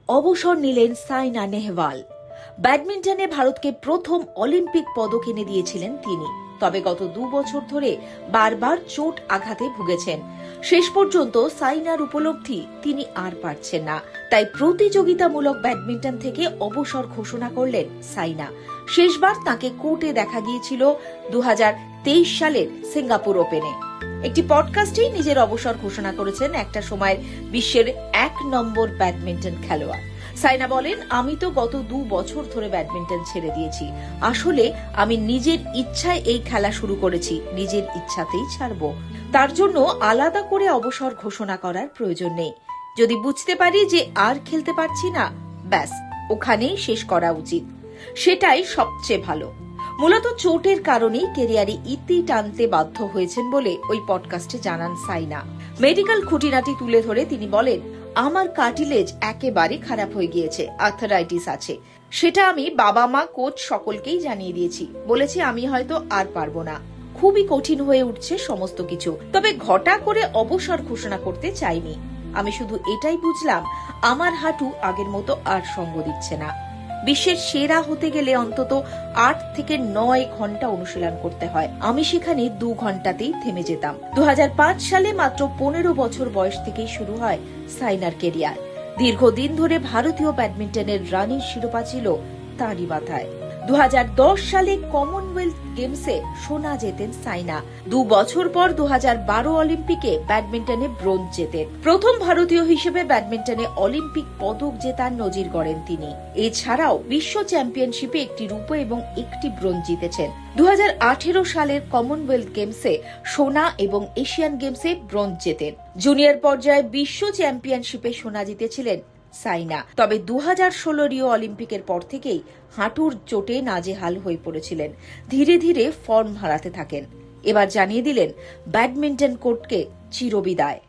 অবসর নিলেন সাইনা নেহওয়াল। ব্যাডমিন্টনে ভারতকে প্রথম অলিম্পিক পদক এনে দিয়েছিলেন তিনি। তবে গত 2 বছর ধরে বারবার চোট আঘাতে ভুগেছেন। শেষ পর্যন্ত সাইনার উপলব্ধি তিনি আর পারছেন না। তাই প্রতিযোগিতামূলক ব্যাডমিন্টন থেকে অবসর ঘোষণা করলেন সাইনা। শেষবার তাকে কোর্টে দেখা গিয়েছিল 2023 সালের সিঙ্গাপুর ওপেনে। একটি পডকাস্টেই নিজের অবসর ঘোষণা করেছেন একটা সময়ের বিশ্বের 1 নম্বর ব্যাডমিন্টন খেলোয়াড়। সাইনা বলেন, আমি তো গত 2 বছর ধরে ব্যাডমিন্টন ছেড়ে দিয়েছি। আসলে আমি নিজের ইচ্ছায় এই খেলা শুরু করেছি, নিজের ইচ্ছাতেই ছাড়বো। তার জন্য আলাদা করে অবসর ঘোষণা করার প্রয়োজন নেই। যদি বুঝতে পারি যে আর খেলতে পারছি না, ব্যাস ওখানেই শেষ করা উচিত। সেটাই সবচেয়ে ভালো। মূলত চোটের কারণেই ক্যারিয়ারে ইতি টানতে বাধ্য হয়েছেন বলে ওই পডকাস্টে জানান সাইনা। মেডিকেল খুঁটিনাটি তুলে ধরে তিনি বলেন, আমার কার্টিলেজ একেবারে খারাপ হয়ে গিয়েছে, আর্থারাইটিস আছে। সেটা আমি বাবা মা কোচ সকলকেই জানিয়ে দিয়েছি। বলেছি আমি হয়তো আর পারবো না, খুবই কঠিন হয়ে উঠছে সমস্ত কিছু। তবে ঘটা করে অবসর ঘোষণা করতে চাইনি। আমি শুধু এটাই বুঝলাম, আমার হাঁটু আগের মতো আর সঙ্গ দিচ্ছে না। বিশ্বের সেরা হতে গেলে অন্তত 8 থেকে 9 ঘন্টা অনুশীলন করতে হয়। আমি সেখানে 2 ঘন্টাতেই থেমে যেতাম। 2005 সালে মাত্র 15 বছর বয়স থেকেই শুরু হয় সাইনার কেরিয়ার। দীর্ঘদিন ধরে ভারতীয় ব্যাডমিন্টনের রানির শিরোপা ছিল তাঁরই মাথায়। 2010 সালে কমনওয়েলথ গেমসে সোনা জেতেন সাইনা। 2 বছর পর 2012 অলিম্পিকে ব্যাডমিন্টনে ব্রোঞ্জ জেতেন। প্রথম ভারতীয় হিসেবে ব্যাডমিন্টনে অলিম্পিক পদক জেতার নজির গড়েন তিনি। এছাড়াও বিশ্ব চ্যাম্পিয়নশিপে একটি রূপো এবং একটি ব্রোঞ্জ জিতেছেন। 2018 সালের কমনওয়েলথ গেমসে সোনা এবং এশিয়ান গেমসে ব্রোঞ্জ জেতেন। জুনিয়র পর্যায়ে বিশ্ব চ্যাম্পিয়নশিপে সোনা জিতেছিলেন সাইনা। তবে 2016 রিও অলিম্পিকের পর থেকেই হাঁটুর চোটে নাজেহাল হয়ে পড়েছিলেন। ধীরে ধীরে ফর্ম হারাতে থাকেন। এবার জানিয়ে দিলেন ব্যাডমিন্টন কোর্টকে চিরবিদায়।